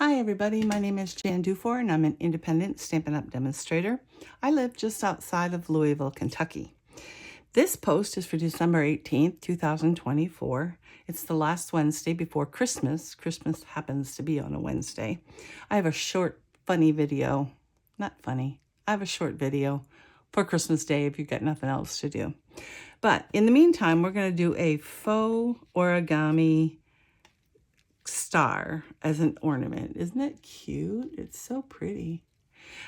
Hi everybody, my name is Jan Dufour and I'm an independent Stampin' Up! Demonstrator. I live just outside of Louisville, Kentucky. This post is for December 18th, 2024. It's the last Wednesday before Christmas. Christmas happens to be on a Wednesday. I have a short, funny video. Not funny. I have a short video for Christmas Day if you've got nothing else to do. But in the meantime, we're going to do a faux origami star as an ornament. Isn't it cute? It's so pretty.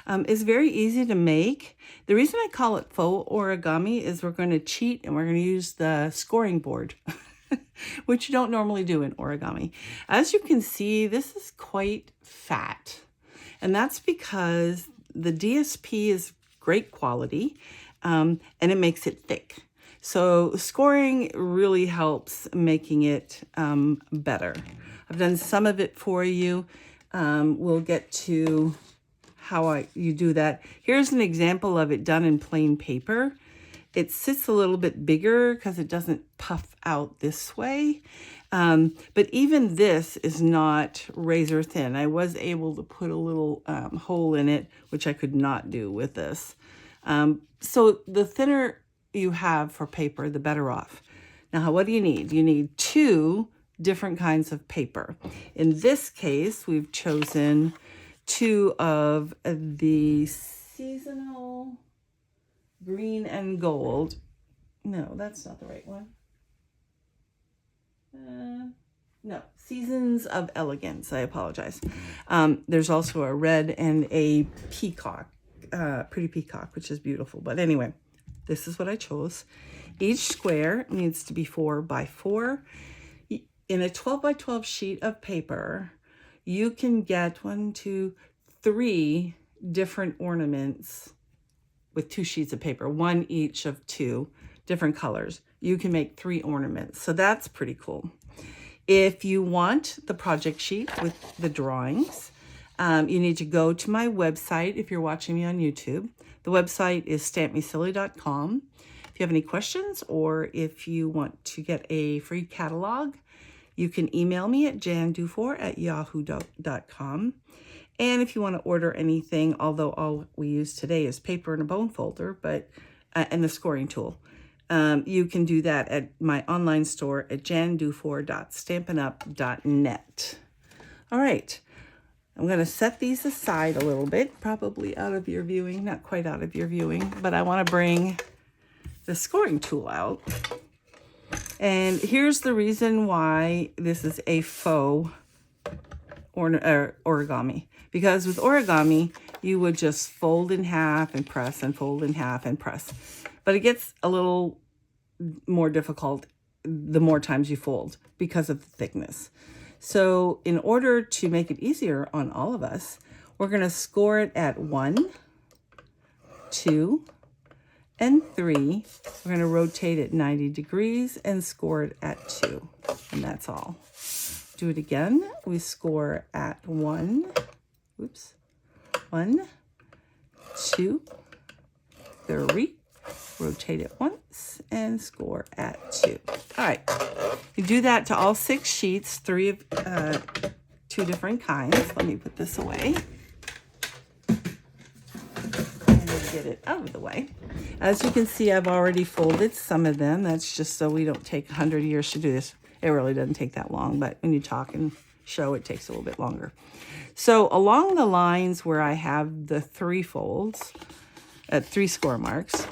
It's very easy to make. The reason I call it faux origami is we're going to cheat and we're going to use the scoring board, which you don't normally do in origami. As you can see, this is quite fat, and that's because the DSP is great quality and it makes it thick. So scoring really helps making it better. I've done some of it for you. We'll get to how you do that. Here's an example of it done in plain paper. It sits a little bit bigger because it doesn't puff out this way. But even this is not razor thin. I was able to put a little hole in it, which I could not do with this. So the thinner you have for paper, the better off. Now, what do you need? You need 2 different kinds of paper. In this case, we've chosen 2 of the seasonal green and gold. No, that's not the right one. No, Seasons of Elegance. I apologize. There's also a red and a peacock, pretty peacock, which is beautiful. But anyway, this is what I chose. Each square needs to be 4 by 4. In a 12 by 12 sheet of paper, you can get 3 different ornaments with 2 sheets of paper, 1 each of 2 different colors. You can make 3 ornaments. So that's pretty cool. If you want the project sheet with the drawings, you need to go to my website if you're watching me on YouTube. The website is stampmesilly.com. If you have any questions or if you want to get a free catalog, you can email me at jandufour@yahoo.com. And if you want to order anything, although all we use today is paper and a bone folder, but and the scoring tool, you can do that at my online store at jandufour.stampinup.net. All right. I'm going to set these aside a little bit, probably out of your viewing, not quite out of your viewing, but I want to bring the scoring tool out. And here's the reason why this is a faux origami. Because with origami, you would just fold in half and press and fold in half and press. But it gets a little more difficult the more times you fold because of the thickness. So in order to make it easier on all of us, we're going to score it at 1, 2, and 3. We're going to rotate it 90 degrees and score it at 2. And that's all. Do it again. We score at 1, 1, 2, 3. Rotate it once and score at 2. All right. You do that to all 6 sheets, 3 of 2 different kinds. Let me put this away and get it out of the way. As you can see, I've already folded some of them. That's just so we don't take 100 years to do this. It really doesn't take that long, but when you talk and show, it takes a little bit longer. So along the lines where I have the 3 folds, 3 score marks,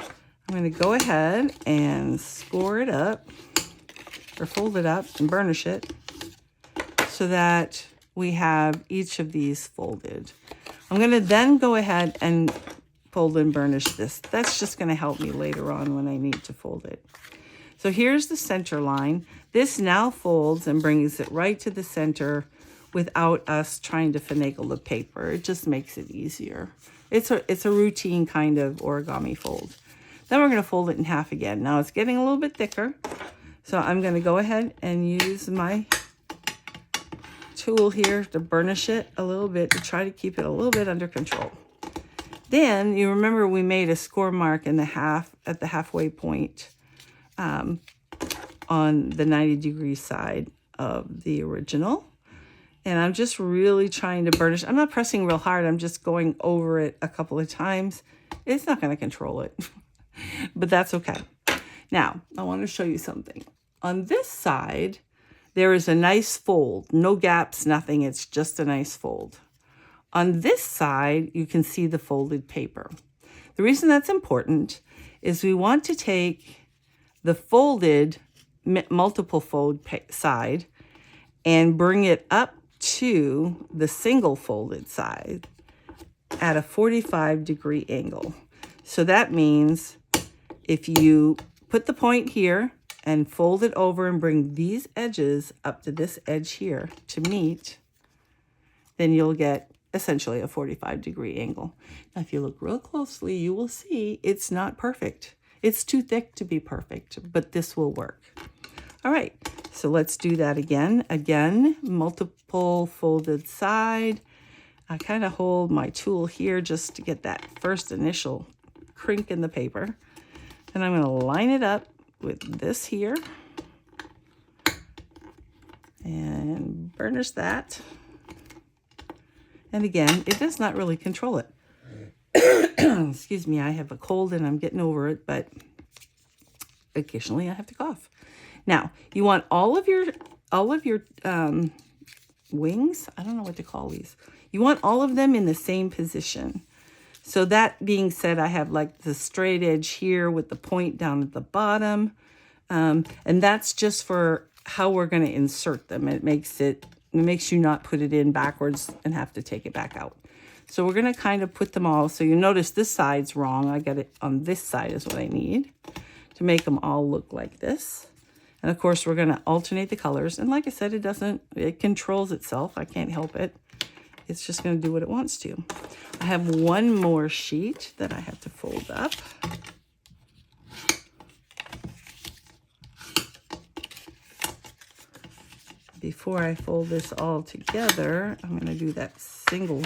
I'm going to go ahead and score it up, or fold it up and burnish it so that we have each of these folded. I'm going to then go ahead and fold and burnish this. That's just going to help me later on when I need to fold it. So here's the center line. This now folds and brings it right to the center without us trying to finagle the paper. It just makes it easier. It's a routine kind of origami fold. Then we're going to fold it in half again. Now it's getting a little bit thicker, so I'm going to go ahead and use my tool here to burnish it a little bit to try to keep it a little bit under control. Then you remember we made a score mark in the at the halfway point on the 90-degree side of the original. And I'm just really trying to burnish. I'm not pressing real hard. I'm just going over it a couple of times. It's not going to control it, but that's okay. Now, I want to show you something. On this side, there is a nice fold. No gaps, nothing. It's just a nice fold. On this side, you can see the folded paper. The reason that's important is we want to take the folded multiple fold side and bring it up to the single folded side at a 45-degree angle. So that means if you put the point here and fold it over and bring these edges up to this edge here to meet, then you'll get essentially a 45-degree angle. Now, if you look real closely, you will see it's not perfect. It's too thick to be perfect, but this will work. All right, so let's do that again. Again, multiple folded side. I kind of hold my tool here just to get that first initial crink in the paper. And I'm going to line it up with this here and burnish that. And again, it does not really control it. Excuse me, I have a cold and I'm getting over it, but occasionally I have to cough. Now, you want all of your wings, I don't know what to call these. You want all of them in the same position. So that being said, I have like the straight edge here with the point down at the bottom. And that's just for how we're going to insert them. It makes you not put it in backwards and have to take it back out. So we're going to kind of put them all. So you notice this side's wrong. I got it on this side is what I need to make them all look like this. And of course, we're going to alternate the colors. And like I said, it controls itself. I can't help it. It's just going to do what it wants to. I have one more sheet that I have to fold up. Before I fold this all together, I'm going to do that single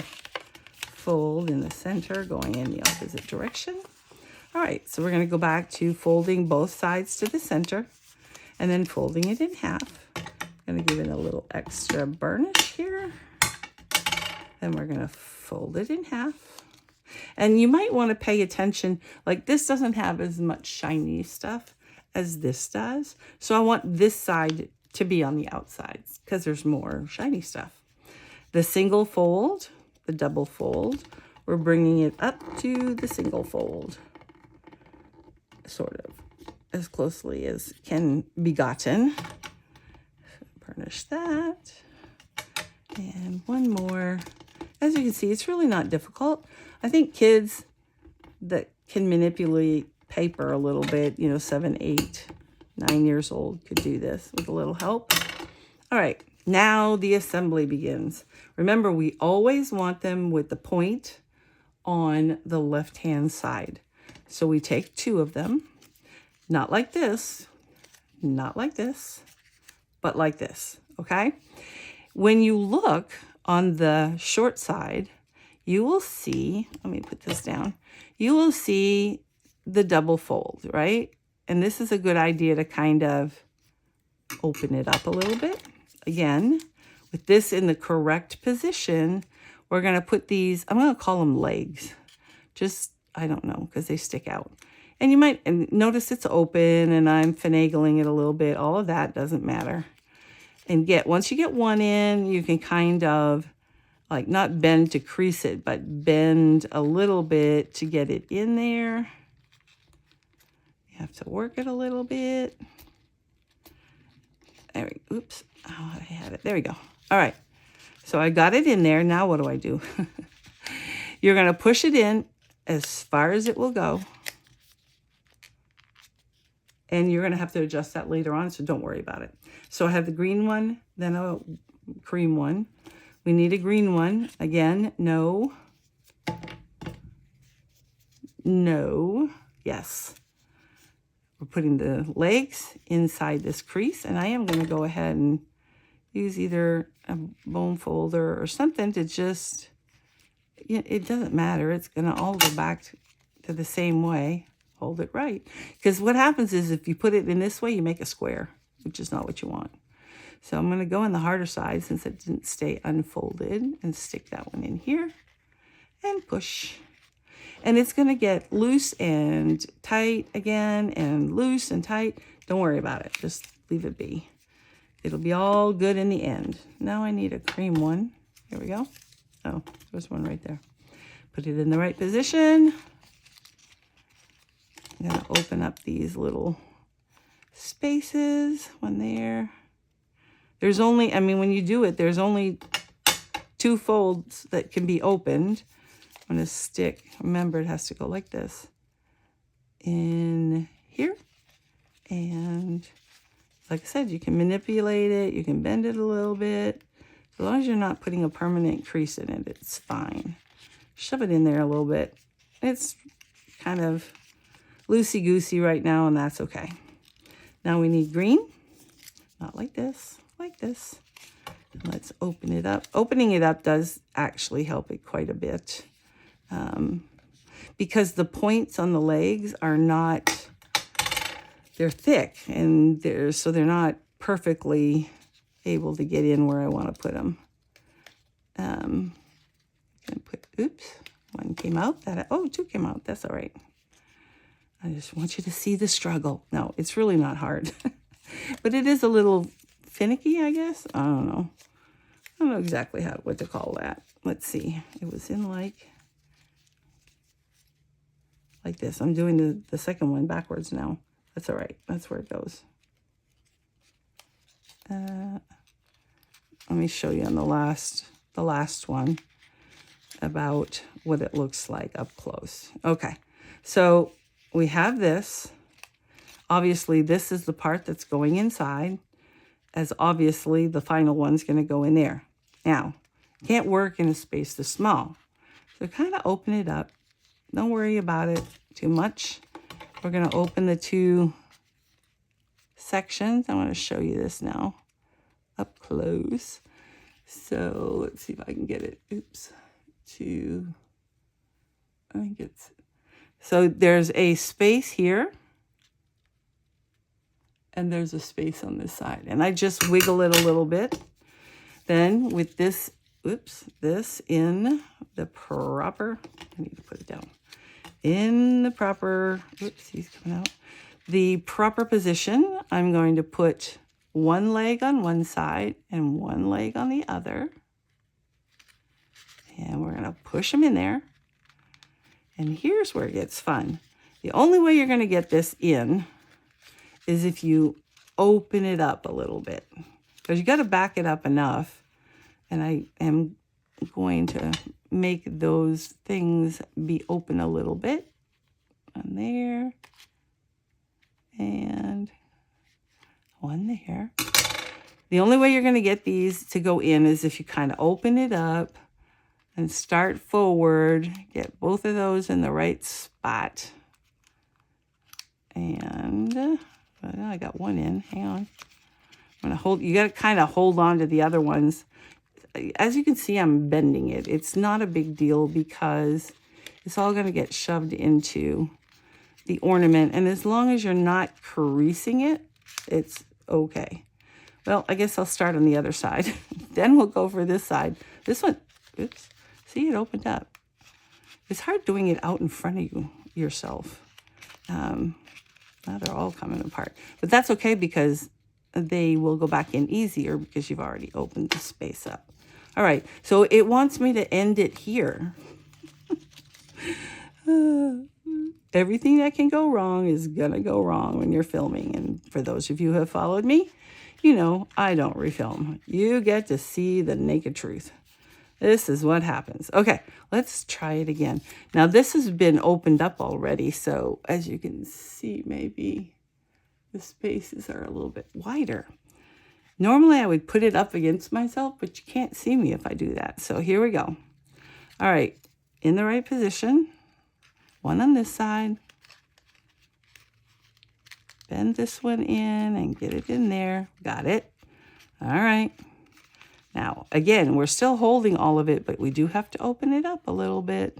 fold in the center going in the opposite direction. All right, so we're going to go back to folding both sides to the center and then folding it in half. I'm going to give it a little extra burnish here. Then we're going to fold it in half. And you might want to pay attention, like this doesn't have as much shiny stuff as this does. So I want this side to be on the outsides because there's more shiny stuff. The single fold, the double fold, we're bringing it up to the single fold, sort of as closely as can be gotten. Burnish that. And one more. As you can see, it's really not difficult. I think kids that can manipulate paper a little bit, 7, 8, 9 years old could do this with a little help. All right, now the assembly begins. Remember, we always want them with the point on the left-hand side. So we take 2 of them, not like this, not like this, but like this, okay? When you look on the short side, you will see, let me put this down, you will see the double fold, right? And this is a good idea to kind of open it up a little bit. Again, with this in the correct position, we're going to put these, I'm going to call them legs. Just, I don't know, because they stick out. And you might notice it's open and I'm finagling it a little bit. All of that doesn't matter. And once you get one in, you can kind of like not bend to crease it, but bend a little bit to get it in there. You have to work it a little bit. There we go. Oops. Oh, I had it. There we go. All right. So I got it in there. Now what do I do? You're going to push it in as far as it will go. And you're going to have to adjust that later on, so don't worry about it. So I have the green one, then a cream one. We need a green one. Again, no. No. Yes. We're putting the legs inside this crease, and I am going to go ahead and use either a bone folder or something to just, it doesn't matter. It's going to all go back to the same way. Hold it right. Because what happens is if you put it in this way, you make a square, which is not what you want. So I'm going to go on the harder side since it didn't stay unfolded and stick that one in here and push. And it's going to get loose and tight again and loose and tight. Don't worry about it. Just leave it be. It'll be all good in the end. Now I need a cream one. Here we go. Oh, there's one right there. Put it in the right position. I'm going to open up these little spaces. One there. There's only, I mean, when you do it, there's only 2 folds that can be opened. I'm going to stick, remember it has to go like this, in here. And like I said, you can manipulate it, you can bend it a little bit. As long as you're not putting a permanent crease in it, it's fine. Shove it in there a little bit. It's kind of loosey-goosey right now, and that's okay. Now we need green, not like this, like this. And let's open it up. Opening it up does actually help it quite a bit. Because the points on the legs are not, they're thick and so they're not perfectly able to get in where I want to put them. I'm gonna put, oops, one came out. Oh, 2 came out. That's all right. I just want you to see the struggle. No, it's really not hard, but it is a little finicky, I guess. I don't know. I don't know exactly what to call that. Let's see. It was in like this. I'm doing the second one backwards now. That's all right. That's where it goes. Let me show you on the last one about what it looks like up close. Okay, so we have this. Obviously, this is the part that's going inside, as obviously the final one's going to go in there. Now, can't work in a space this small. So kind of open it up. Don't worry about it too much. We're going to open the 2 sections. I want to show you this now up close. So let's see if I can get it. Oops. I think it's, so there's a space here and there's a space on this side. And I just wiggle it a little bit. Then with this, this in the proper, I need to put it down. In the proper, he's coming out. The proper position, I'm going to put 1 leg on one side and 1 leg on the other. And we're going to push them in there. And here's where it gets fun. The only way you're going to get this in is if you open it up a little bit. Because you got to back it up enough. And I am going to make those things be open a little bit. One there. And 1 there. The only way you're going to get these to go in is if you kind of open it up and start forward. Get both of those in the right spot. And I got 1 in. Hang on. I'm going to hold. You got to kind of hold on to the other ones. As you can see, I'm bending it. It's not a big deal because it's all going to get shoved into the ornament. And as long as you're not creasing it, it's okay. Well, I guess I'll start on the other side. Then we'll go for this side. This one, oops, see, it opened up. It's hard doing it out in front of yourself. Now they're all coming apart. But that's okay because they will go back in easier because you've already opened the space up. All right, so it wants me to end it here. Everything that can go wrong is going to go wrong when you're filming. And for those of you who have followed me, you know I don't refilm. You get to see the naked truth. This is what happens. Okay, let's try it again. Now, this has been opened up already, so as you can see, maybe the spaces are a little bit wider. Normally, I would put it up against myself, but you can't see me if I do that. So here we go. All right, in the right position. 1 on this side. Bend this one in and get it in there. Got it. All right. Now, again, we're still holding all of it, but we do have to open it up a little bit.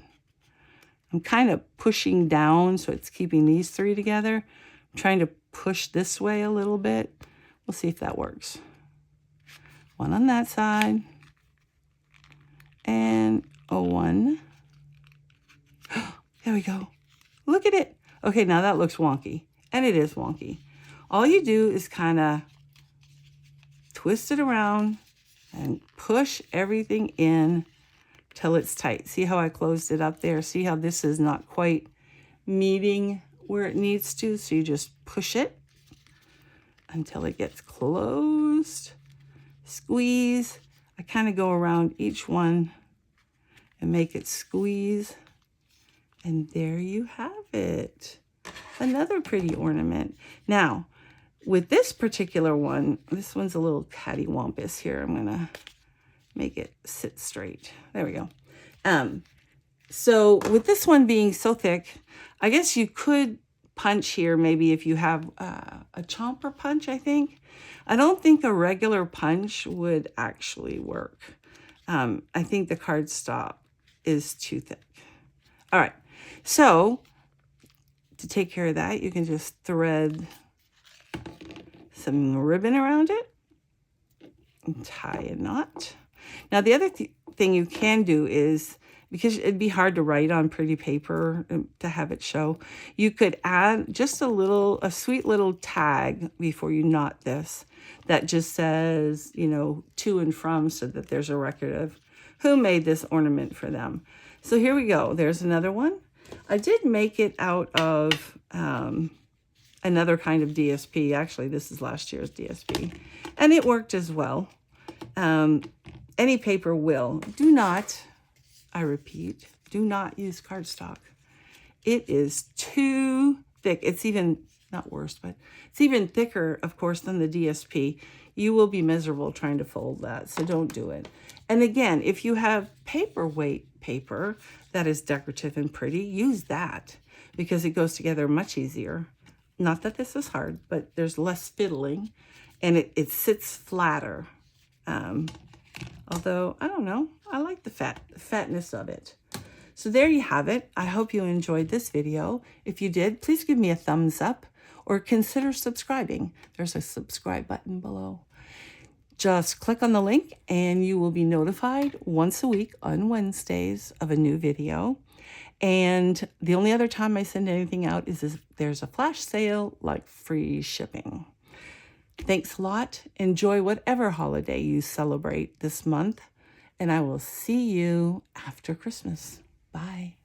I'm kind of pushing down, so it's keeping these 3 together. I'm trying to push this way a little bit. We'll see if that works. one on that side, and a one. There we go. Look at it. Okay, now that looks wonky, and it is wonky. All you do is kind of twist it around and push everything in till it's tight. See how I closed it up there? See how this is not quite meeting where it needs to? So you just push it until it gets closed. Squeeze. I kind of go around each one and make it squeeze. And there you have it. Another pretty ornament. Now, with this particular one, this one's a little cattywampus here. I'm going to make it sit straight. There we go. So with this one being so thick, I guess you could punch here maybe if you have a chomper punch, I think. I don't think a regular punch would actually work. I think the cardstock is too thick. All right. So to take care of that, you can just thread some ribbon around it and tie a knot. Now, the other thing you can do is, because it'd be hard to write on pretty paper to have it show, you could add just a sweet little tag before you knot this that just says, you know, to and from, so that there's a record of who made this ornament for them. So here we go. There's another one. I did make it out of another kind of DSP. Actually, this is last year's DSP, and it worked as well. Any paper will. Do not, I repeat, do not use cardstock. It is too thick. It's even, not worse, but it's even thicker, of course, than the DSP. You will be miserable trying to fold that, so don't do it. And again, if you have paperweight paper that is decorative and pretty, use that because it goes together much easier. Not that this is hard, but there's less fiddling and it sits flatter. Although, I don't know, I like the fatness of it. So there you have it. I hope you enjoyed this video. If you did, please give me a thumbs up or consider subscribing. There's a subscribe button below. Just click on the link and you will be notified once a week on Wednesdays of a new video. And the only other time I send anything out is if there's a flash sale, like free shipping. Thanks a lot. Enjoy whatever holiday you celebrate this month. And I will see you after Christmas. Bye.